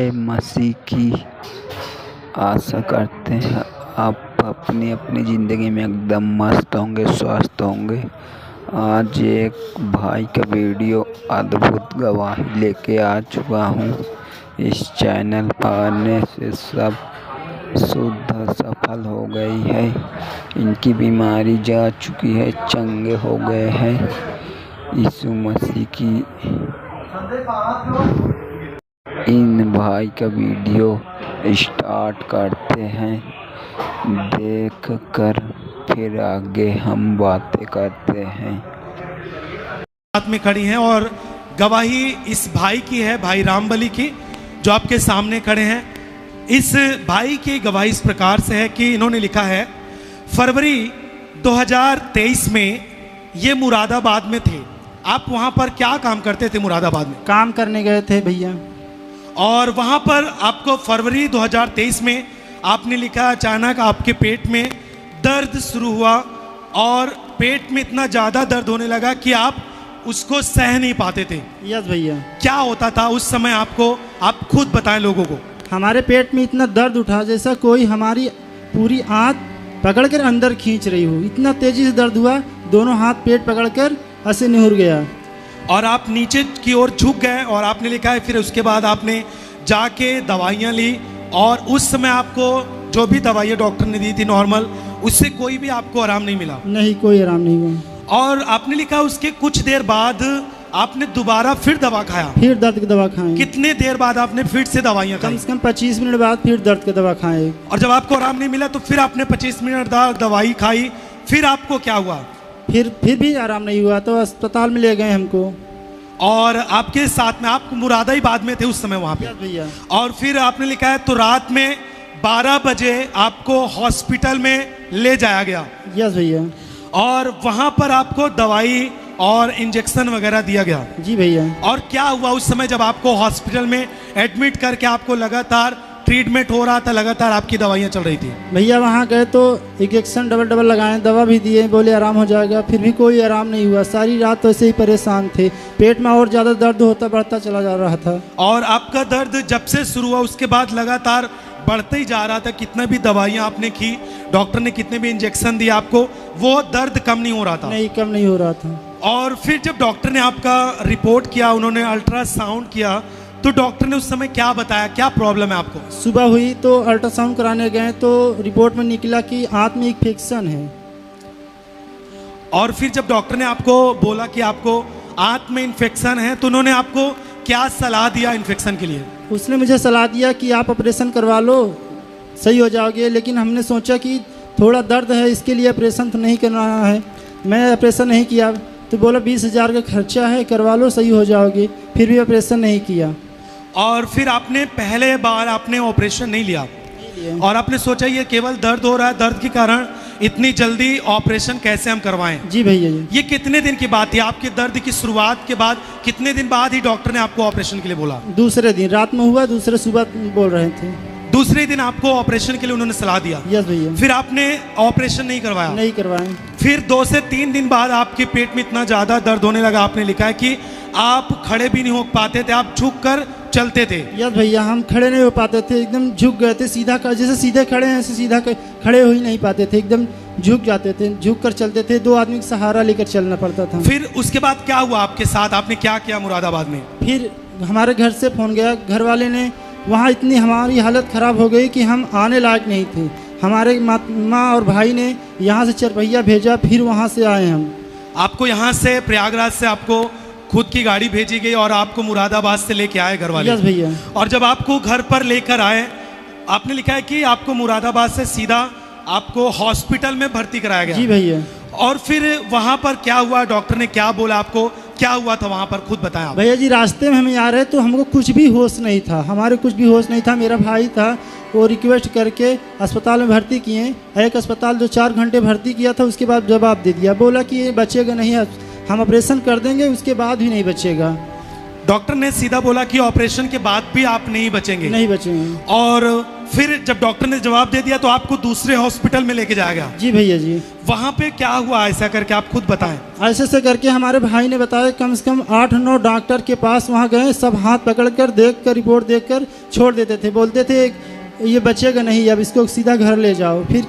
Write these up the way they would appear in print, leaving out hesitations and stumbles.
जय मसीह की। आशा करते हैं आप अपनी अपनी ज़िंदगी में एकदम मस्त होंगे, स्वस्थ होंगे। आज एक भाई का वीडियो अद्भुत गवाही लेके आ चुका हूँ। इस चैनल पर आने से सब शुद्ध सफल हो गई है। इनकी बीमारी जा चुकी है, चंगे हो गए हैं। यीशु मसीह की इन भाई का वीडियो स्टार्ट करते हैं, देख कर फिर आगे हम बातें करते हैं। साथ में खड़ी हैं और गवाही इस भाई की है, भाई रामबली की, जो आपके सामने खड़े हैं। इस भाई की गवाही इस प्रकार से है कि इन्होंने लिखा है, फरवरी 2023 में ये मुरादाबाद में थे। आप वहां पर क्या काम करते थे? मुरादाबाद में काम करने गए थे भैया। और वहां पर आपको फरवरी 2023 में आपने लिखा अचानक आपके पेट में दर्द शुरू हुआ और पेट में इतना ज़्यादा दर्द होने लगा कि आप उसको सह नहीं पाते थे। यस भैया। क्या होता था उस समय आपको? आप खुद बताएं लोगों को। हमारे पेट में इतना दर्द उठा जैसा कोई हमारी पूरी आंत पकड़ कर अंदर खींच रही हो। इतना तेजी से दर्द हुआ, दोनों हाथ पेट पकड़कर ऐसे निहुर गया और आप नीचे की ओर झुक गए। और आपने लिखा है फिर उसके बाद आपने जाके दवाइयाँ ली और उस समय आपको जो भी दवाइयाँ डॉक्टर ने दी थी नॉर्मल, उससे कोई भी आपको आराम नहीं मिला। नहीं, कोई आराम नहीं हुआ। और आपने लिखा उसके कुछ देर बाद आपने दोबारा फिर दवा खाया। फिर दर्द की दवा खाएं। कितने देर बाद आपने फिर से दवाइयाँ खाई? कम से कम 25 मिनट बाद फिर दर्द की दवा खाएं। और जब आपको आराम नहीं मिला तो फिर आपने 25 मिनट बाद दवाई खाई। फिर आपको क्या हुआ? फिर भी आराम नहीं हुआ तो अस्पताल में ले गए हमको। और आपके साथ में आप मुरादाबाद में थे उस समय वहां पे भैया। और फिर आपने लिखा है तो रात में 12 बजे आपको हॉस्पिटल में ले जाया गया। यस भैया। और वहां पर आपको दवाई और इंजेक्शन वगैरह दिया गया। जी भैया। और क्या हुआ उस समय जब आपको हॉस्पिटल में एडमिट करके आपको लगातार ट्रीटमेंट हो रहा था, लगातार आपकी दवाइयाँ चल रही थी? भैया वहाँ गए तो इंजेक्शन डबल लगाए, दवा भी दिए, बोले आराम हो जाएगा। फिर भी कोई आराम नहीं हुआ। सारी रात वैसे ही परेशान थे। पेट में और ज़्यादा दर्द होता बढ़ता चला जा रहा था। और आपका दर्द जब से शुरू हुआ उसके बाद लगातार बढ़ते ही जा रहा था। कितना भी दवाइयाँ आपने की, डॉक्टर ने कितने भी इंजेक्शन दिए आपको, वो दर्द कम नहीं हो रहा था? नहीं, कम नहीं हो रहा था। और फिर जब डॉक्टर ने आपका रिपोर्ट किया, उन्होंने अल्ट्रासाउंड किया, तो डॉक्टर ने उस समय क्या बताया, क्या प्रॉब्लम है आपको? सुबह हुई तो अल्ट्रासाउंड कराने गए तो रिपोर्ट में निकला कि आंत में इन्फेक्शन है। और फिर जब डॉक्टर ने आपको बोला कि आपको आंत में इन्फेक्शन है तो उन्होंने आपको क्या सलाह दिया इन्फेक्शन के लिए? उसने मुझे सलाह दिया कि आप ऑपरेशन करवा लो, सही हो जाओगे। लेकिन हमने सोचा कि थोड़ा दर्द है, इसके लिए ऑपरेशन तो नहीं करना है। मैं ऑपरेशन नहीं किया तो बोला 20,000 का खर्चा है, करवा लो, सही हो जाओगे। फिर भी ऑपरेशन नहीं किया। और फिर आपने पहले बार आपने ऑपरेशन नहीं लिया और आपने सोचा ये केवल दर्द हो रहा है, दर्द के कारण इतनी जल्दी ऑपरेशन कैसे हम करवाएं? जी भैया जी। ये कितने दिन की बात थी? आपके दर्द की शुरुआत के बाद कितने दिन बाद ही डॉक्टर ने आपको ऑपरेशन के लिए बोला? दूसरे दिन रात में हुआ, दूसरे सुबह बोल रहे थे। दूसरे दिन आपको ऑपरेशन के लिए उन्होंने सलाह दिया? यस भैया। फिर आपने ऑपरेशन नहीं करवाया? नहीं करवाए। फिर 2 से 3 दिन बाद आपके पेट में इतना ज्यादा दर्द होने लगा, आपने लिखा है कि आप खड़े भी नहीं हो पाते थे, आप झुक कर चलते थे। यस भैया, हम खड़े नहीं हो पाते थे, एकदम झुक गए थे। सीधा जैसे सीधे खड़े हैं ऐसे सीधा खड़े हो ही नहीं पाते थे, एकदम झुक जाते थे, झुक कर चलते थे। 2 आदमी का सहारा लेकर चलना पड़ता था। फिर उसके बाद क्या हुआ आपके साथ? आपने क्या किया मुरादाबाद में? फिर हमारे घर से फोन गया, घर वाले ने। वहाँ इतनी हमारी हालत ख़राब हो गई कि हम आने लायक नहीं थे। हमारे माँ और भाई ने यहाँ से चरपहिया भेजा, फिर वहाँ से आए हम। आपको यहाँ से प्रयागराज से आपको खुद की गाड़ी भेजी गई और आपको मुरादाबाद से लेके आए घर वाले? यस भैया। और जब आपको घर पर लेकर आए, आपने लिखा है कि आपको मुरादाबाद से सीधा आपको हॉस्पिटल में भर्ती कराया गया? जी भैया। और फिर वहाँ पर क्या हुआ? डॉक्टर ने क्या बोला आपको? क्या हुआ था वहाँ पर, खुद बताएं आप। भैया जी, रास्ते में हम आ रहे तो हमको कुछ भी होश नहीं था, हमारे कुछ भी होश नहीं था। मेरा भाई था, वो रिक्वेस्ट करके अस्पताल में भर्ती किए। एक अस्पताल जो 4 घंटे भर्ती किया था, उसके बाद जवाब दे दिया, बोला कि ये बचेगा नहीं, हम ऑपरेशन कर देंगे, उसके बाद भी नहीं बचेगा। डॉक्टर ने सीधा बोला कि ऑपरेशन के बाद भी आप नहीं बचेंगे। नहीं बचेंगे। और फिर जब डॉक्टर ने जवाब दे दिया तो आपको दूसरे हॉस्पिटल में लेके जाया गया। जी भैया जी। वहां पे क्या हुआ ऐसा करके आप खुद बताएं। ऐसे से करके हमारे भाई ने बताया, कम से कम 8-9 डॉक्टर के पास वहाँ गए, सब हाथ पकड़कर देखकर रिपोर्ट देखकर छोड़ देते थे, बोलते थे ये बचेगा नहीं, अब इसको सीधा घर ले जाओ। फिर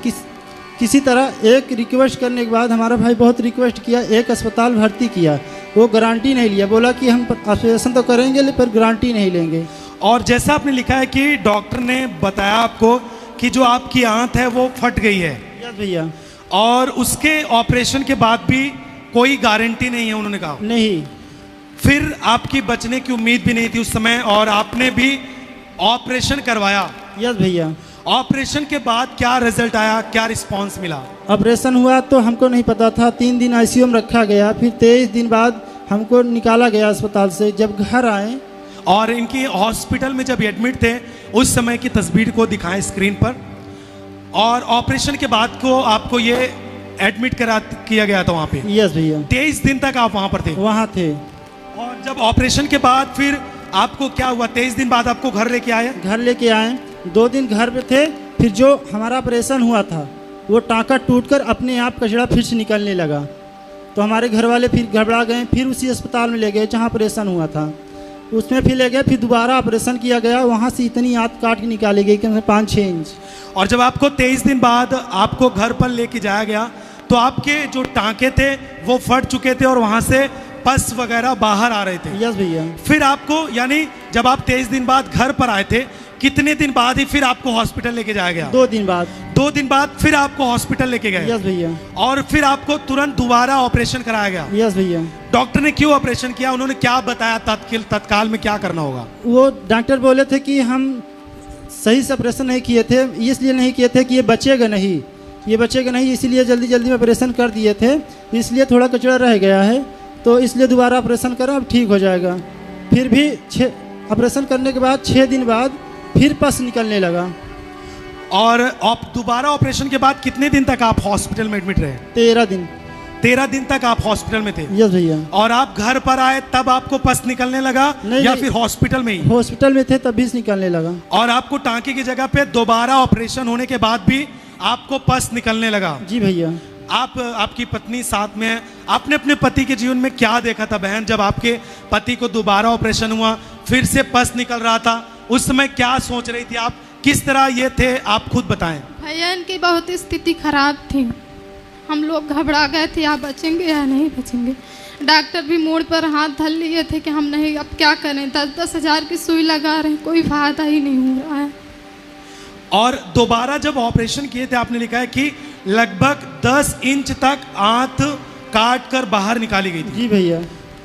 किसी तरह एक रिक्वेस्ट करने के बाद हमारा भाई बहुत रिक्वेस्ट किया, एक अस्पताल भर्ती किया, वो गारंटी नहीं लिया, बोला कि हम ऑपरेशन तो करेंगे पर गारंटी नहीं लेंगे। और जैसा आपने लिखा है कि डॉक्टर ने बताया आपको कि जो आपकी आंत है वो फट गई है। यस भैया। और उसके ऑपरेशन के बाद भी कोई गारंटी नहीं है, उन्होंने कहा। नहीं। फिर आपकी बचने की उम्मीद भी नहीं थी उस समय, और आपने भी ऑपरेशन करवाया। यस भैया। ऑपरेशन के बाद क्या रिजल्ट आया, क्या रिस्पांस मिला? ऑपरेशन हुआ तो हमको नहीं पता था, 3 दिन आईसीयू में रखा गया, फिर 23 दिन बाद हमको निकाला गया अस्पताल से। जब घर आए और इनकी हॉस्पिटल में जब एडमिट थे उस समय की तस्वीर को दिखाएं स्क्रीन पर। और ऑपरेशन के बाद को आपको ये एडमिट किया गया था वहाँ पे। यस भैया। 23 दिन तक आप वहाँ पर थे? वहाँ थे। और जब ऑपरेशन के बाद फिर आपको क्या हुआ? 23 दिन बाद आपको घर लेके आए? घर लेके आए, 2 दिन घर पे थे। फिर जो हमारा ऑपरेशन हुआ था वो टाँका टूटकर अपने आप कचड़ा फिर से निकलने लगा, तो हमारे घर वाले फिर घबरा गए, फिर उसी अस्पताल में ले गए जहाँ ऑपरेशन हुआ था, उसमें फिर ले गए, फिर दोबारा ऑपरेशन किया गया, वहाँ से इतनी आंत काट के निकाली गई कम से 5-6 इंच। और जब आपको 23 दिन बाद आपको घर पर लेके जाया गया तो आपके जो टाँके थे वो फट चुके थे और वहाँ से पस वगैरह बाहर आ रहे थे। यस भैया। फिर आपको, यानी जब आप 23 दिन बाद घर पर आए थे, कितने दिन बाद ही फिर आपको हॉस्पिटल लेके जाया गया? 2 दिन बाद। 2 दिन बाद फिर आपको हॉस्पिटल लेके गए? यस भैया। और फिर आपको तुरंत दोबारा ऑपरेशन कराया गया? यस भैया। डॉक्टर ने क्यों ऑपरेशन किया, उन्होंने क्या बताया तत्काल में क्या करना होगा? वो डॉक्टर बोले थे कि हम सही से ऑपरेशन नहीं किए थे, इसलिए नहीं किए थे कि ये बचेगा नहीं, ये बचेगा नहीं, इसीलिए जल्दी जल्दी में ऑपरेशन कर दिए थे, इसलिए थोड़ा कचरा रह गया है, तो इसलिए दोबारा ऑपरेशन करा, अब ठीक हो जाएगा। फिर भी ऑपरेशन करने के बाद 6 दिन बाद फिर पस निकलने लगा। और दोबारा ऑपरेशन के बाद कितने दिन तक आप हॉस्पिटल में एडमिट रहे? 13 दिन। 13 दिन तक आप हॉस्पिटल में थे? यस भैया। और आप घर पर आए तब आपको पस निकलने लगा या फिर हॉस्पिटल में ही? हॉस्पिटल में थे तब भी निकलने लगा। और आपको टांके की जगह पे दोबारा ऑपरेशन होने के बाद भी आपको पस निकलने लगा? जी भैया। आपकी पत्नी साथ में है, आपने अपने पति के जीवन में क्या देखा था बहन, जब आपके पति को दोबारा ऑपरेशन हुआ, फिर से पस निकल रहा था, उस समय क्या सोच रही थी आप, किस तरह ये थे, आप खुद बताएं। भैया इनकी बहुत स्थिति खराब थी, हम लोग घबरा गए थे आप बचेंगे या नहीं बचेंगे। डॉक्टर भी मोड़ पर हाथ धर लिए थे कि हम नहीं, अब क्या करें, 10-10 हज़ार की सुई लगा रहे हैं, कोई फायदा ही नहीं हो रहा है। और दोबारा जब ऑपरेशन किए थे आपने लिखा है कि लगभग 10 इंच तक आंत काट कर बाहर निकाली गई थी? जी भैया।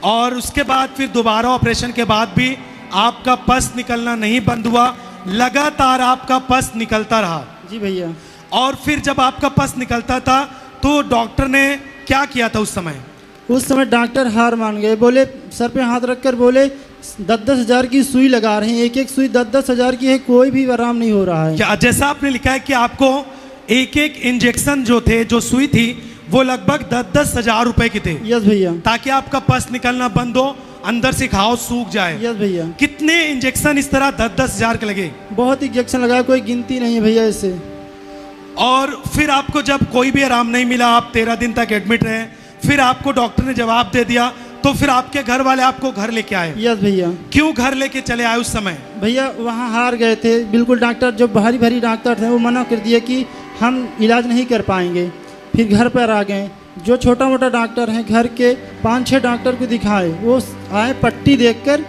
और उसके बाद फिर दोबारा ऑपरेशन के बाद भी आपका पस निकलना नहीं बंद हुआ, लगातार आपका पस निकलता रहा? जी भैया। और फिर जब आपका पस निकलता था तो डॉक्टर ने क्या किया था उस समय? उस समय डॉक्टर हार मान गए, बोले सर पे हाथ रखकर बोले 10-10 हज़ार की सुई लगा रहे हैं, एक सुई 10-10 हज़ार की है, कोई भी आराम नहीं हो रहा है। क्या जैसा आपने लिखा है कि आपको एक इंजेक्शन जो थे, जो सुई थी, वो लगभग 10-10 हज़ार रुपए की थे? यस भैया। ताकि आपका पस निकलना बंद हो, अंदर से घाव सूख जाए? यस भैया। कितने इंजेक्शन इस तरह 10-10 हज़ार के लगे? बहुत इंजेक्शन लगा, कोई गिनती नहीं है भैया इससे। और फिर आपको जब कोई भी आराम नहीं मिला, आप 13 दिन तक एडमिट रहे, फिर आपको डॉक्टर ने जवाब दे दिया, तो फिर आपके घर वाले आपको घर लेके आए? यस भैया। क्यों घर लेके चले आए उस समय? भैया वहाँ हार गए थे बिल्कुल, डॉक्टर जो भारी भारी डॉक्टर थे वो मना कर दिए कि हम इलाज नहीं कर पाएंगे, फिर घर पर आ गए। जो छोटा मोटा डॉक्टर हैं घर के 5-6 डॉक्टर को दिखाए, वो आए पट्टी देखकर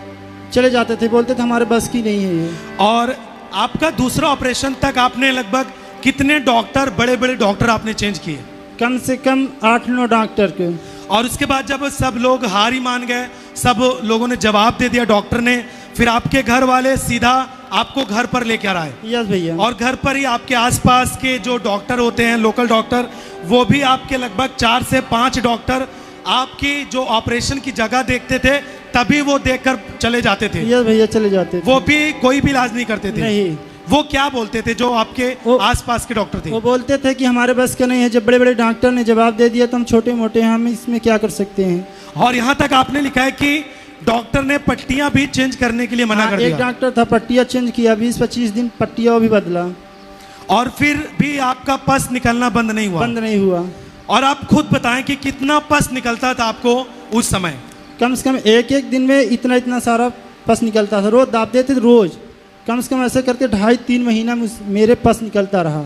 चले जाते थे, बोलते थे हमारे बस की नहीं है ये। और आपका दूसरा ऑपरेशन तक आपने लगभग कितने डॉक्टर, बड़े बड़े डॉक्टर आपने चेंज किए? कम से कम 8-9 डॉक्टर के। और उसके बाद जब सब लोग हार ही मान गए, सब लोगों ने जवाब दे दिया डॉक्टर ने, फिर आपके घर वाले सीधा आपको घर पर लेकर आए? यस भैया। और घर पर ही आपके आसपास के जो डॉक्टर होते हैं, लोकल डॉक्टर, वो भी आपके लगभग 4 से 5 डॉक्टर आपकी जो ऑपरेशन की जगह देखते थे तभी वो देखकर चले जाते थे? यस भैया, चले जाते थे। वो भी कोई भी इलाज नहीं करते थे? नहीं। वो क्या बोलते थे जो आपके आसपास के डॉक्टर थे? वो बोलते थे कि हमारे बस का नहीं है, जब बड़े बड़े डॉक्टर ने जवाब दे दिया तो हम छोटे मोटे, हम इसमें क्या कर सकते हैं। और यहाँ तक आपने लिखा है कि डॉक्टर ने पट्टियां भी चेंज करने के लिए मना कर एक दिया, डॉक्टर था, पट्टियाँ चेंज किया, 20-25 दिन पट्टियाँ भी बदला, और फिर भी आपका पस निकलना बंद नहीं हुआ। बंद नहीं हुआ। और आप खुद बताएं कि कितना पस निकलता था आपको उस समय? कम से कम एक दिन में इतना इतना सारा पस निकलता था, रोज दाबते थे, रोज कम से कम ऐसे करके 2.5-3 महीना मेरे पस निकलता रहा।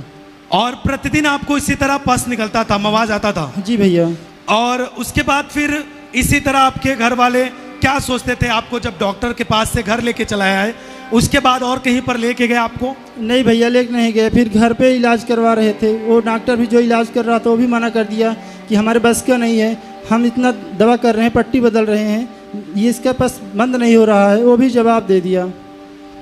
और प्रतिदिन आपको इसी तरह पस निकलता था, मवाज आता था? जी भैया। और उसके बाद फिर इसी तरह आपके घर वाले क्या सोचते थे आपको जब डॉक्टर के पास से घर लेके चला आए? उसके बाद और कहीं पर लेके गए आपको? नहीं भैया, लेके नहीं गए, फिर घर पे इलाज करवा रहे थे। वो डॉक्टर भी जो इलाज कर रहा था वो भी मना कर दिया कि हमारे बस का नहीं है, हम इतना दवा कर रहे हैं, पट्टी बदल रहे हैं, ये इसका पस बंद नहीं हो रहा है, वो भी जवाब दे दिया।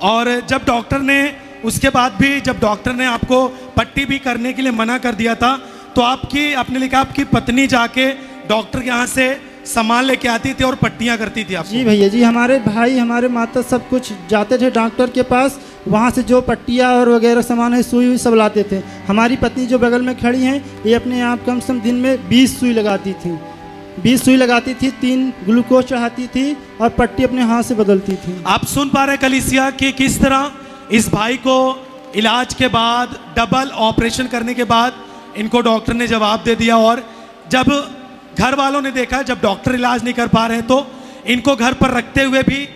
और जब डॉक्टर ने उसके बाद भी जब डॉक्टर ने आपको पट्टी भी करने के लिए मना कर दिया था, तो आपने लिखा आपकी पत्नी जाके डॉक्टर के यहाँ से सामान लेके आती थी और पट्टियां करती थी आपको? जी भैया जी, हमारे भाई हमारे माता सब कुछ जाते थे डॉक्टर के पास, वहाँ से जो पट्टियाँ और वगैरह सामान है, सुई हुई सब लाते थे। हमारी पत्नी जो बगल में खड़ी हैं, ये अपने आप कम से कम दिन में 20 सुई लगाती थी, 20 सुई लगाती थी, 3 ग्लूकोज चढ़ाती थी और पट्टी अपने हाथ से बदलती थी। आप सुन पा रहे कलीसिया कि किस तरह इस भाई को इलाज के बाद, डबल ऑपरेशन करने के बाद इनको डॉक्टर ने जवाब दे दिया। और जब घर वालों ने देखा जब डॉक्टर इलाज नहीं कर पा रहे हैं, तो इनको घर पर रखते हुए भी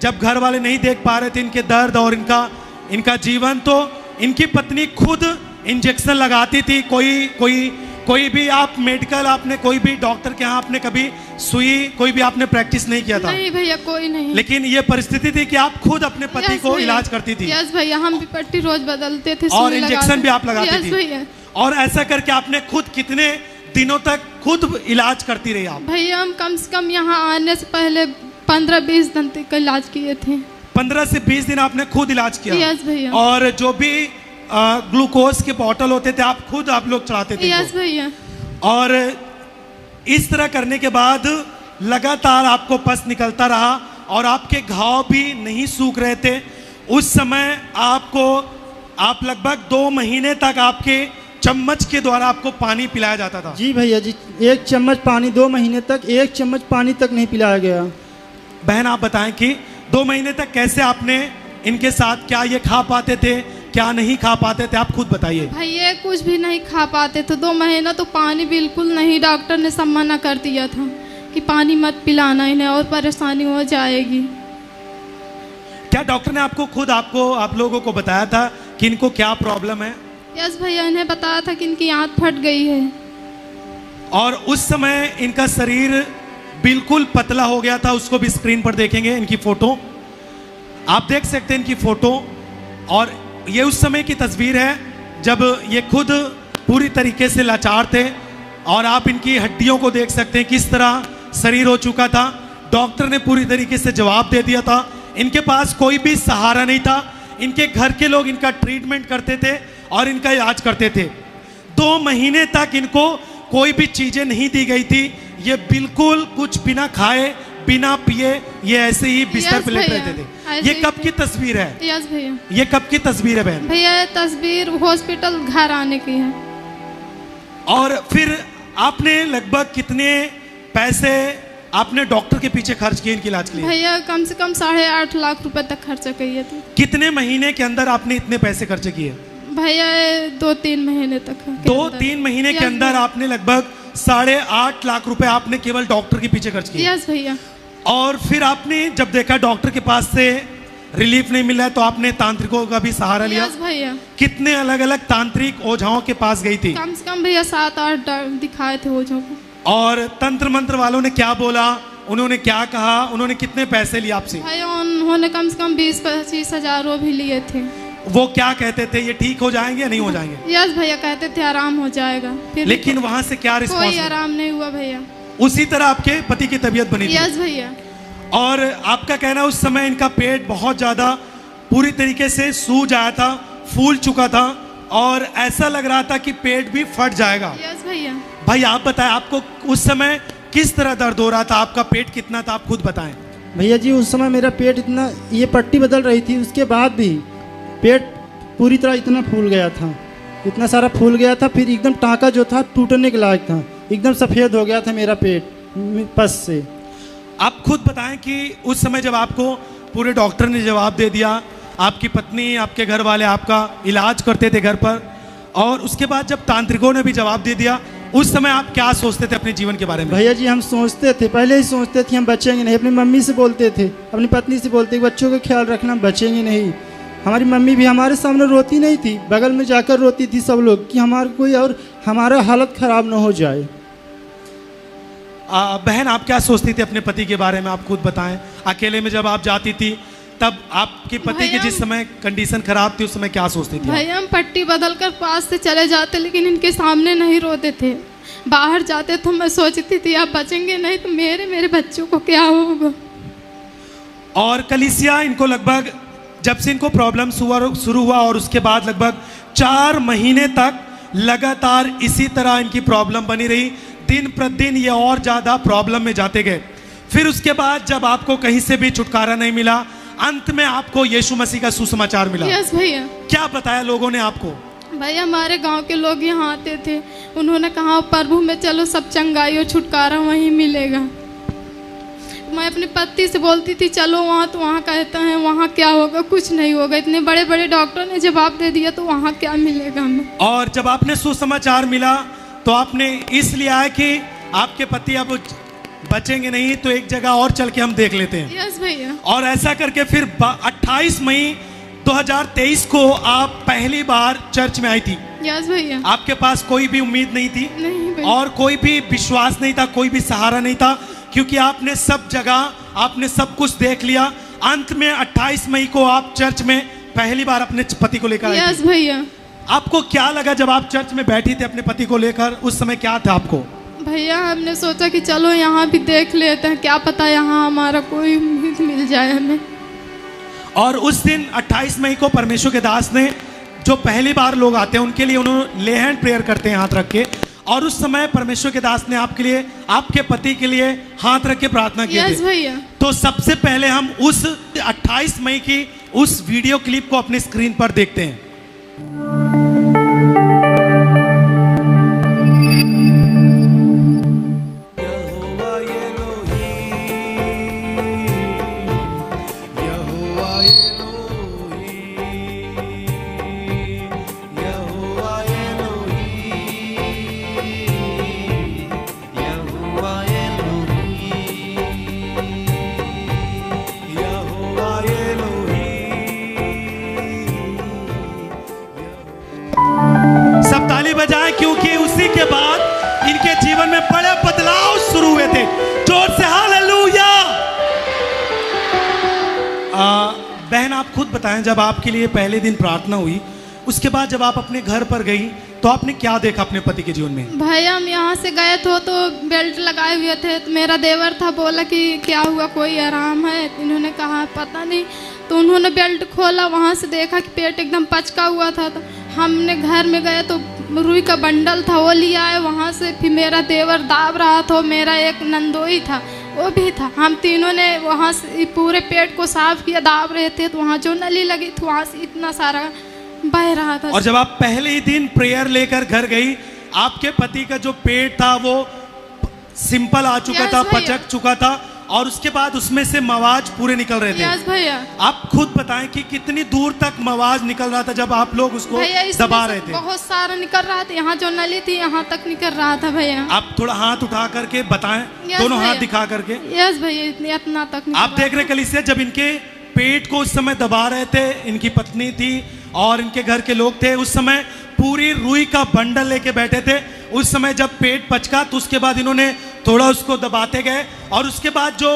जब घर वाले नहीं देख पा रहे थे इनके दर्द और इनका जीवन, तो इनकी पत्नी खुद इंजेक्शन लगाती थी। कोई भी आप मेडिकल, आपने कोई भी डॉक्टर के यहाँ आपने कभी सुई कोई भी आपने प्रैक्टिस नहीं किया था? नहीं भैया, कोई नहीं। लेकिन ये परिस्थिति थी कि आप खुद अपने पति को इलाज करती थी? यस भैया, हम भी पट्टी रोज बदलते थे और इंजेक्शन भी आप लगाती थी? भैया। और ऐसा करके आपने खुद कितने दिनों तक खुद इलाज करती रही आप? भैया हम कम से कम यहाँ आने से पहले 15-20 दिन तक का इलाज किए थे। 15 से 20 दिन आपने खुद इलाज किया? यस भैया। और जो भी ग्लूकोज के बॉटल होते थे आप लोग चढ़ाते थे? यस भैया। और इस तरह करने के बाद लगातार आपको पस निकलता रहा और आपके घाव भी नहीं सूख रहे थे। उस समय आप लगभग 2 महीने तक आपके चम्मच के द्वारा आपको पानी पिलाया जाता था? जी भैया जी, 1 चम्मच पानी 2 महीने तक, 1 चम्मच पानी तक नहीं पिलाया गया। बहन आप बताएं कि 2 महीने तक कैसे आपने इनके साथ, क्या ये खा पाते थे, क्या नहीं खा पाते थे, आप खुद बताइए। भैया कुछ भी नहीं खा पाते थे, 2 महीना तो पानी बिल्कुल नहीं, डॉक्टर ने सब मना कर दिया था कि पानी मत पिलाना इन्हें और परेशानी हो जाएगी। क्या डॉक्टर ने आप लोगों को बताया था कि इनको क्या प्रॉब्लम है? यस भैया, इन्हें बताया था कि इनकी आंत फट गई है। और उस समय इनका शरीर बिल्कुल पतला हो गया था, उसको भी स्क्रीन पर देखेंगे इनकी फोटो, आप देख सकते हैं इनकी फोटो। और ये उस समय की तस्वीर है जब ये खुद पूरी तरीके से लाचार थे, और आप इनकी हड्डियों को देख सकते हैं किस तरह शरीर हो चुका था। डॉक्टर ने पूरी तरीके से जवाब दे दिया था, इनके पास कोई भी सहारा नहीं था। इनके घर के लोग इनका ट्रीटमेंट करते थे और इनका इलाज करते थे। 2 महीने तक इनको कोई भी चीजें नहीं दी गई थी, ये बिल्कुल कुछ बिना खाए बिना पिए ये ऐसे ही बिस्तर पे लेट रहते थे। ये कब की तस्वीर है? यस भैया। ये कब की तस्वीर है बहन? भैया ये तस्वीर हॉस्पिटल घर आने की है। और फिर आपने लगभग कितने पैसे आपने डॉक्टर के पीछे खर्च किए इनके इलाज के लिए? भैया कम से कम 8.5 लाख रुपए तक खर्चा किए थे। कितने महीने के अंदर आपने इतने पैसे खर्चे किए? भैया 2-3 महीने तक। 2-3 महीने के अंदर आपने लगभग 8.5 लाख रुपए आपने केवल डॉक्टर के पीछे खर्च किए? यस भैया। और फिर आपने जब देखा डॉक्टर के पास से रिलीफ नहीं मिला है, तो आपने तांत्रिकों का भी सहारा लिया? यस भैया। कितने अलग अलग तांत्रिक ओझाओं के पास गई थी? कम से कम भैया 7-8 दिखाए थे ओझों को। और तंत्र मंत्र वालों ने क्या बोला, उन्होंने क्या कहा, उन्होंने कितने पैसे लिए आपसे? भैया उन्होंने कम से कम 20-25 हजार वो भी लिए थे। वो क्या कहते थे, ये ठीक हो जाएंगे या नहीं हो जाएंगे? यस भैया, कहते थे आराम हो जाएगा। फिर लेकिन वहां से क्या रिस्पॉन्स? कोई आराम नहीं हुआ भैया। उसी तरह आपके पति की तबीयत बनी थी? यस भैया। और आपका कहना उस समय इनका पेट बहुत ज्यादा पूरी तरीके से सूज आया था, फूल चुका था, और ऐसा लग रहा था कि पेट भी फट जाएगा। यस भैया। भाई आप बताएं, आपको उस समय किस तरह दर्द हो रहा था, आपका पेट कितना था, आप खुद बताएं। भैया जी उस समय मेरा पेट इतना, ये पट्टी बदल रही थी, उसके बाद भी पेट पूरी तरह इतना फूल गया था, इतना सारा फूल गया था। फिर एकदम टाँका जो था टूटने के लायक था, एकदम सफ़ेद हो गया था मेरा पेट पस से। आप खुद बताएं कि उस समय जब आपको पूरे डॉक्टर ने जवाब दे दिया, आपकी पत्नी, आपके घर वाले आपका इलाज करते थे घर पर, और उसके बाद जब तांत्रिकों ने भी जवाब दे दिया, उस समय आप क्या सोचते थे अपने जीवन के बारे में? भैया जी हम सोचते थे, पहले ही सोचते थे हम बचेंगे नहीं। अपनी मम्मी से बोलते थे, अपनी पत्नी से बोलते, बच्चों का ख्याल रखना, बचेंगे नहीं। हमारी मम्मी भी हमारे सामने रोती नहीं थी, बगल में जाकर रोती थी सब लोग कि हमारे कोई और हमारा हालत खराब ना हो जाए। बहन आप क्या सोचती थी अपने पति के बारे में, आप खुद बताएं। अकेले में जब आप जाती थी तब आपके पति की जिस समय कंडीशन खराब थी उस समय क्या सोचती थी? भैया हम पट्टी बदल कर पास से चले जाते, लेकिन इनके सामने नहीं रोते थे। बाहर जाते तो मैं सोचती थी आप बचेंगे नहीं तो मेरे बच्चों को क्या होगा। और कलीसिया इनको लगभग जब से इनको प्रॉब्लम शुरू हुआ और उसके बाद लगभग 4 महीने तक लगातार इसी तरह इनकी प्रॉब्लम बनी रही। दिन प्रतिदिन ये और ज़्यादा प्रॉब्लम में जाते गए। फिर उसके बाद जब आपको कहीं से भी छुटकारा नहीं मिला, अंत में आपको यीशु मसीह का सुसमाचार मिला। यस भैया। क्या बताया लोगों ने आपको? भैया हमारे गांव के लोग यहाँ आते थे, उन्होंने कहा प्रभु में चलो सब चंगाई और छुटकारा वहीं मिलेगा। मैं अपने पति से बोलती थी चलो वहाँ, तो वहाँ कहते हैं वहाँ क्या होगा, कुछ नहीं होगा। इतने बड़े बड़े डॉक्टर ने जवाब दे दिया तो वहाँ क्या मिलेगा हमें। और जब आपने सुसमाचार मिला तो आपने इसलिए आया कि आपके पति अब बचेंगे नहीं तो एक जगह और चल के हम देख लेते हैं। यस भैया। और ऐसा करके फिर 28 मई 2023 को आप पहली बार चर्च में आई थी। यस भैया। आपके पास कोई भी उम्मीद नहीं थी, नहीं भैया। और कोई भी विश्वास नहीं था, कोई भी सहारा नहीं था, क्योंकि आपने सब जगह आपने सब कुछ देख लिया। अंत में 28 मई को आप चर्च में पहली बार अपने पति को लेकर आई। यस भैया। आपको क्या लगा जब आप चर्च में बैठी थी अपने पति को लेकर? उस समय क्या था आपको? भैया हमने सोचा कि चलो यहाँ भी देख लेते हैं, क्या पता यहाँ हमारा कोई उम्मीद मिल जाए हमें। और उस दिन 28 मई को परमेश्वर के दास ने, जो पहली बार लोग आते हैं उनके लिए उन्होंने ले हैंड प्रेयर करते हैं हाथ रख के, और उस समय परमेश्वर के दास ने आपके लिए, आपके पति के लिए हाथ रख के प्रार्थना की। यस भैया। तो सबसे पहले हम उस 28 मई की उस वीडियो क्लिप को अपने स्क्रीन पर देखते हैं। बजाएं, क्योंकि उसी के बाद इनके जीवन में बड़े बदलाव शुरू हुए थे। जोर से हालेलुया। बहन आप खुद बताएं, जब आपके लिए पहले दिन प्रार्थना हुई, उसके बाद जब आप अपने घर पर गई तो आपने क्या देखा अपने पति के जीवन में? भाई हम यहाँ से गए तो बेल्ट लगाए हुए थे, तो मेरा देवर था, बोला कि क्या हुआ, कोई आराम है? इन्होंने कहा पता नहीं। तो उन्होंने बेल्ट खोला, वहाँ से देखा कि पेट एकदम पचका हुआ था। तो हमने घर में गए तो रुई का बंडल था, वो लिया है वहाँ से। फिर मेरा देवर दाब रहा था, मेरा एक नंदोई था वो भी था। हम तीनों ने वहाँ से पूरे पेट को साफ किया, दाब रहे थे। तो वहाँ जो नली लगी थी वहाँ से इतना सारा बह रहा था। और जब आप पहले ही दिन प्रेयर लेकर घर गई, आपके पति का जो पेट था वो सिंपल आ चुका था, पचक चुका था, और उसके बाद उसमें से मवाज पूरे निकल रहे थे। यस भैया। आप खुद बताएं कि कितनी दूर तक मवाज निकल रहा था जब आप लोग उसको दबा रहे थे? बहुत सारा निकल रहा था, यहाँ जो नली थी यहाँ तक निकल रहा था भैया। आप थोड़ा हाथ उठा करके बताएं, दोनों हाथ दिखा करके। यस भैया, इतना तक आप देख रहे कलीसिया, जब इनके पेट को उस समय दबा रहे थे, इनकी पत्नी थी और इनके घर के लोग थे, उस समय पूरी रुई का बंडल लेके बैठे थे। उस समय जब पेट पचका तो उसके बाद इन्होंने थोड़ा उसको दबाते गए, और उसके बाद जो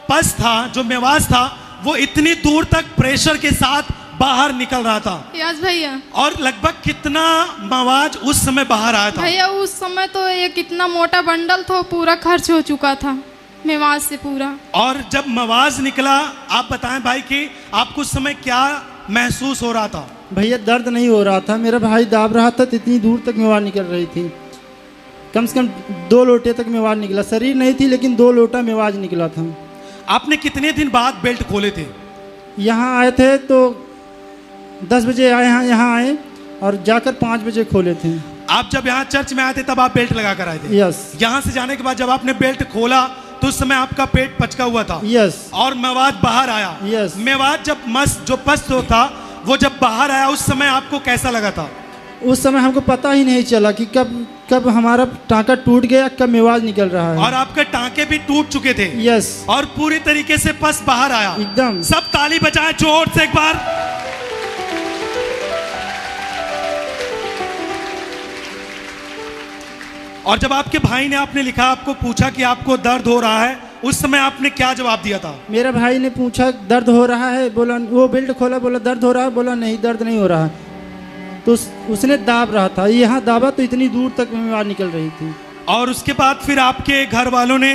पस था, जो मेवाज था, वो इतनी दूर तक प्रेशर के साथ बाहर निकल रहा था। यस भैया। और लगभग कितना मवाज उस समय बाहर आया था? भैया उस समय तो ये कितना मोटा बंडल था, पूरा खर्च हो चुका था मेवाज से पूरा। और जब मवाज निकला, आप बताएं भाई कि आपको उस समय क्या महसूस हो रहा था? भैया दर्द नहीं हो रहा था, मेरा भाई दाब रहा था, इतनी दूर तक मेवाड़ निकल रही थी। कम से कम 2 लोटे तक मेवाड़ निकला, शरीर नहीं थी लेकिन 2 लोटा मेवाज निकला था। आपने कितने दिन बाद बेल्ट खोले थे? यहाँ आए थे तो 10 बजे आए, यहाँ आए और जाकर 5 बजे खोले थे। आप जब यहाँ चर्च में आए थे तब आप बेल्ट लगा कर आए थे? यस। यहाँ से जाने के बाद जब आपने बेल्ट खोला तो उस समय आपका पेट पचका हुआ था। यस। और मेवात बाहर आया। यस। मेवात जब जो पस जो था वो जब बाहर आया उस समय आपको कैसा लगा था? उस समय हमको पता ही नहीं चला कि कब हमारा टाँका टूट गया, कब मेवाज निकल रहा है। और आपके टाँके भी टूट चुके थे। यस। और पूरी तरीके से पस बाहर आया। एकदम। सब ताली बजाएं जोर से एक बार। और जब आपके भाई ने आपने लिखा, आपको पूछा कि आपको दर्द हो रहा है, उस समय आपने क्या जवाब दिया था? मेरा भाई ने पूछा दर्द हो रहा है, बोला वो बेल्ट खोला, बोला दर्द हो रहा है, बोला नहीं दर्द नहीं हो रहा है। तो उसने दाब रहा था, यहाँ दाबा तो इतनी दूर तक मेवाज निकल रही थी। और उसके बाद फिर आपके घर वालों ने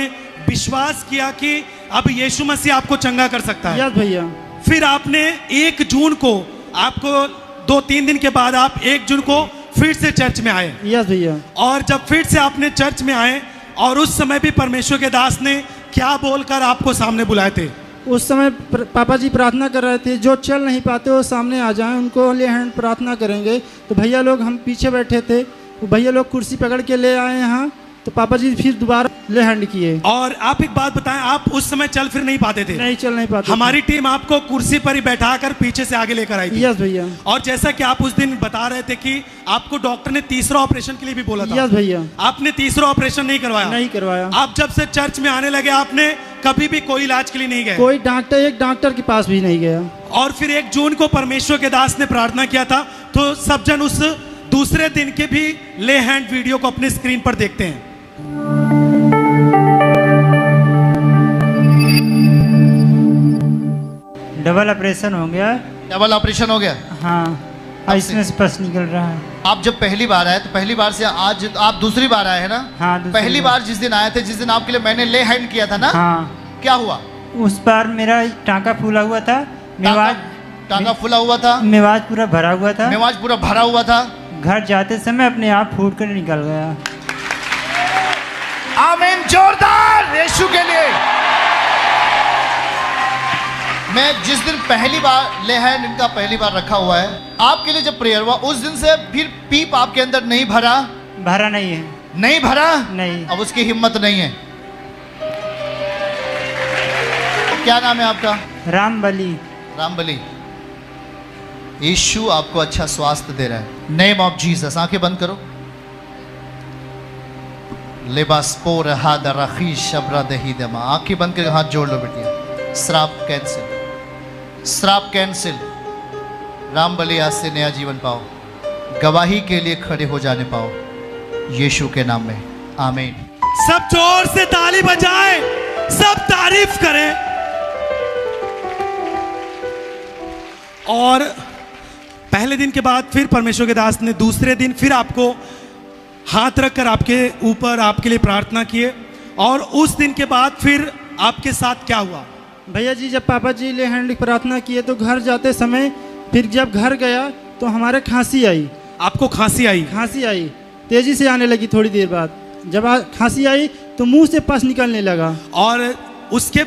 विश्वास किया कि अब यीशु मसीह आपको चंगा कर सकता है। यस भैया। फिर आपने 1 जून को, आपको 2-3 दिन के बाद आप 1 जून को फिर से चर्च में आए। यस भैया। और जब फिर से आपने चर्च में आए और उस समय भी परमेश्वर के दास ने क्या बोलकर आपको सामने बुलाए थे? उस समय पापा जी प्रार्थना कर रहे थे, जो चल नहीं पाते वो सामने आ जाएं, उनको ले हैंड प्रार्थना करेंगे। तो भैया लोग, हम पीछे बैठे थे, तो भैया लोग कुर्सी पकड़ के ले आए यहाँ, तो पापा जी फिर दोबारा ले हैंड किए। और आप एक बात बताएं, आप उस समय चल फिर नहीं पाते थे? नहीं चल नहीं पाते। हमारी टीम आपको कुर्सी पर ही बैठाकर पीछे से आगे लेकर आई थी। यस भैया। और जैसा कि आप उस दिन बता रहे थे कि आपको डॉक्टर ने तीसरा ऑपरेशन के लिए भी बोला था। यस भैया। आपने तीसरा ऑपरेशन नहीं करवाया? नहीं करवाया। आप जब से चर्च में आने लगे आपने कभी भी कोई इलाज के लिए नहीं गए? कोई एक डॉक्टर के पास भी नहीं गया। और फिर 1 जून को परमेश्वर के दास ने प्रार्थना किया था, तो सब जन उस दूसरे दिन के भी ले हैंड वीडियो को अपने स्क्रीन पर देखते हैं। डबल ऑपरेशन हो गया। डबल ऑपरेशन हो गया? हाँ, इसमें से पस निकल रहा है। आप जब पहली बार आए, तो पहली बार से आज आप दूसरी बार आए हैं ना? हाँ। पहली बार जिस दिन आए थे, जिस दिन आपके लिए मैंने ले हैंड किया था ना? हाँ। क्या हुआ? उस बार मेरा टाँका फूला हुआ था, टाँका फूला हुआ था, मेवाज पूरा भरा हुआ था। मेवाज पूरा भरा हुआ था। घर जाते समय अपने आप फूट कर निकल गया। आमीन, जोरदार यीशु के लिए। मैं जिस दिन पहली बार ले हैंड इनका पहली बार रखा हुआ है, आपके लिए जब प्रेयर हुआ उस दिन से फिर पीप आपके अंदर नहीं भरा? भरा नहीं है। नहीं भरा? नहीं। अब उसकी हिम्मत नहीं है। क्या नाम है आपका? रामबली। रामबली। यीशु आपको अच्छा स्वास्थ्य दे रहा है। Name of Jesus. आंखें बंद करो। लेबास्पोर हाद रखी शबरा दही दमा। आंखें बंद करके हाथ जोड़ लो बेटिया। श्राप कैंसिल, श्राप कैंसिल। रामबली आज से नया जीवन पाओ, गवाही के लिए खड़े हो जाने पाओ, यीशु के नाम में। आमीन। सब जोर से ताली बजाएं, सब तारीफ करें। और पहले दिन के बाद फिर परमेश्वर के दास ने दूसरे दिन फिर आपको हाथ रखकर आपके ऊपर आपके लिए प्रार्थना किए। और उस दिन के बाद फिर आपके साथ क्या हुआ? भैया जी, जब पापा जी ले हैंड प्रार्थना किए तो घर जाते समय, फिर जब घर गया तो हमारे खांसी आई। आपको खांसी आई? खांसी आई, तेजी से आने लगी। थोड़ी देर बाद जब खांसी आई तो मुंह से पस निकलने लगा। और उसके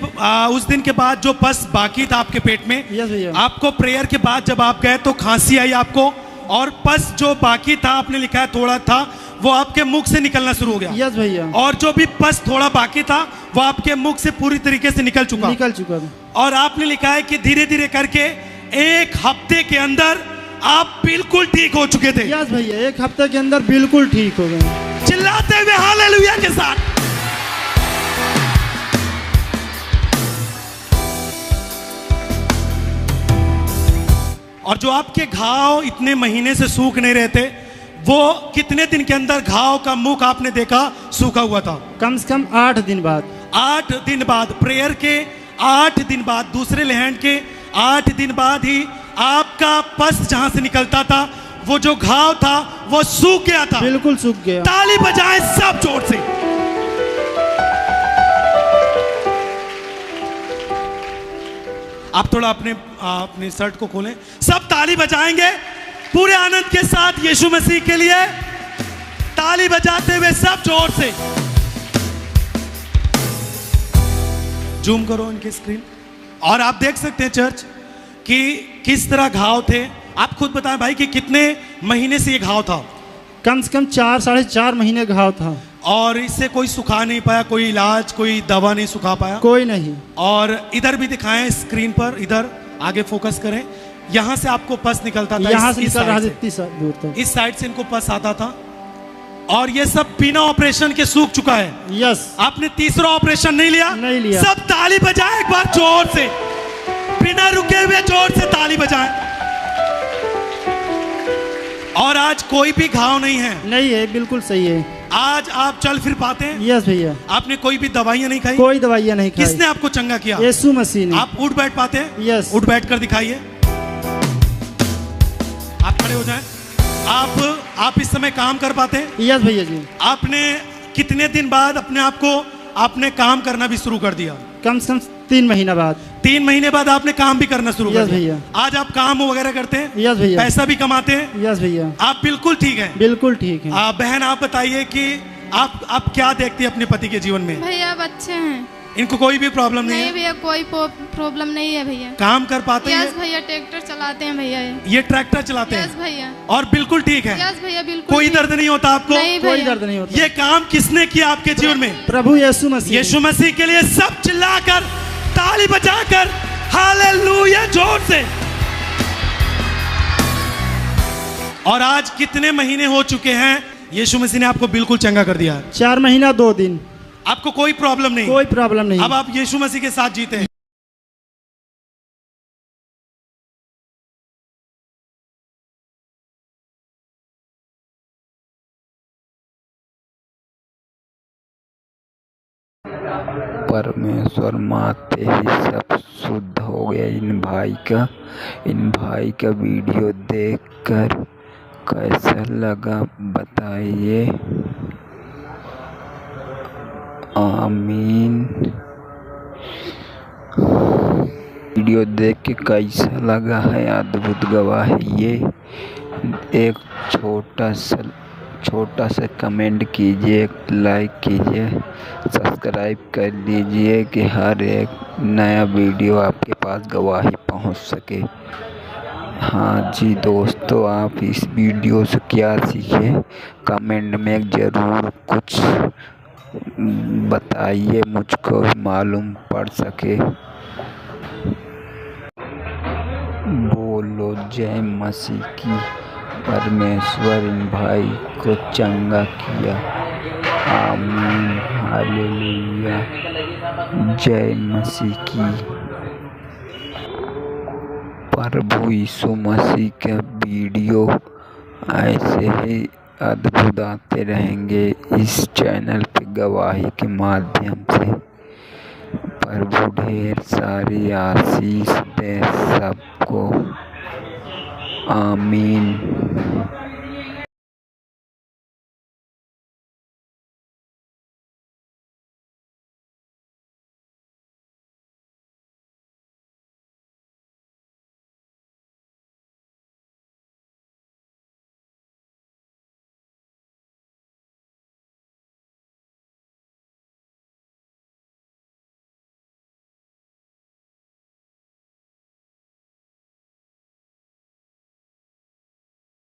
उस दिन के बाद जो पस बाकी था आपके पेट में, यस भैया, आपको प्रेयर के बाद जब आप गए तो खांसी आई आपको, और पस जो बाकी था आपने लिखा है थोड़ा था, वो आपके मुख से निकलना शुरू हो गया। यस भैया। और जो भी पस थोड़ा बाकी था वो आपके मुख से पूरी तरीके से निकल चुका था। और आपने लिखा है कि धीरे धीरे करके 1 हफ्ते के अंदर आप बिल्कुल ठीक हो चुके थे। यस भैया, 1 हफ्ते के अंदर बिल्कुल ठीक हो गए। चिल्लाते हुए हालेलुया के साथ। और जो आपके घाव इतने महीने से सूख नहीं रहे थे, वो कितने दिन के अंदर घाव का मुख आपने देखा सूखा हुआ था? कम से कम 8 दिन बाद। 8 दिन बाद, प्रेयर के 8 दिन बाद, दूसरे लहंड के 8 दिन बाद ही आपका पस जहां से निकलता था, वो जो घाव था वो सूख गया था। बिल्कुल सूख गया। ताली बजाएं सब जोर से। आप थोड़ा अपने शर्ट को खोलें। सब ताली बजाएंगे पूरे आनंद के साथ यीशु मसीह के लिए। ताली बजाते हुए सब जोर से। जूम करो इनकी स्क्रीन और आप देख सकते हैं चर्च कि किस तरह घाव थे। आप खुद बताएं भाई कि कितने महीने से ये घाव था? कम से कम 4 साढ़े 4 महीने घाव था। और इससे कोई सुखा नहीं पाया, कोई इलाज, कोई दवा नहीं सुखा पाया। कोई नहीं। और इधर भी दिखाएं स्क्रीन पर, इधर आगे फोकस करें। यहाँ से आपको पस निकलता था, यहाँ से इस निकल रहा साइड था इतनी दूर तक। इस साइड से इनको पस आता था और ये सब बिना ऑपरेशन के सूख चुका है। यस। आपने तीसरा ऑपरेशन नहीं लिया? नहीं लिया। सब ताली बजाएं एक बार जोर से, बिना रुके हुए जोर से ताली बजाएं। और आज कोई भी घाव नहीं है? नहीं है, बिल्कुल सही है। आज आप चल फिर पाते हैं? यस भैया। आपने कोई भी दवाइयां नहीं खाई? कोई दवाइयां नहीं खाई। किसने आपको चंगा किया? यीशु मसीह ने। आप उठ बैठ पाते हैं? यस। उठ बैठ कर दिखाइए। आप खड़े हो जाएं। आप इस समय काम कर पाते हैं? यस भैया जी। आपने कितने दिन बाद अपने आप को आपने काम करना भी शुरू कर दिया? कम से कम 3 महीना बाद। 3 महीने बाद आपने काम भी करना शुरू कर यस दिया? भैया। आज आप काम वगैरह करते हैं? यस भैया। पैसा भी कमाते हैं? यस भैया। आप बिल्कुल ठीक हैं? बिल्कुल ठीक है। बहन आप बताइए कि आप क्या देखती है अपने पति के जीवन में? भैया बच्चे हैं। इनको कोई भी प्रॉब्लम नहीं है? भैया कोई प्रॉब्लम नहीं है भैया। काम कर पाते हैं? यस भैया, ट्रैक्टर चलाते हैं भैया। ये ट्रैक्टर चलाते हैं? यस भैया। और बिल्कुल ठीक है? यस भैया, बिल्कुल। कोई दर्द नहीं होता आपको? नहीं कोई भैया। दर्द नहीं होता। ये काम किसने किया आपके जीवन में? प्रभु यीशु मसीह। यीशु मसीह के लिए सब चिल्लाकर, ताली बजाकर हालेलुया जोर से। और आज कितने महीने हो चुके हैं यीशु मसीह ने आपको बिल्कुल चंगा कर दिया? 4 महीना 2 दिन। आपको कोई प्रॉब्लम नहीं? कोई प्रॉब्लम नहीं। अब आप यीशु मसीह के साथ जीते हैं। परमेश्वर माते ही सब शुद्ध हो गया। इन भाई का वीडियो देखकर कैसा लगा बताइए। आमीन। वीडियो देख के कैसा लगा है? अद्भुत गवाह है ये। एक छोटा सा कमेंट कीजिए, लाइक कीजिए, सब्सक्राइब कर लीजिए कि हर एक नया वीडियो आपके पास गवाही पहुंच सके। हाँ जी दोस्तों, आप इस वीडियो से क्या सीखे कमेंट में ज़रूर कुछ बताइए, मुझको मालूम पड़ सके। बोलो जय मसीह की। परमेश्वर इन भाई को चंगा किया। आमीन। हालेलुया। जय मसीह की। प्रभु यीशु मसीह का वीडियो ऐसे ही अद्भुत आते रहेंगे इस चैनल पे गवाही के माध्यम से। प्रभु ढेर सारी आशीष दे सबको। आमीन।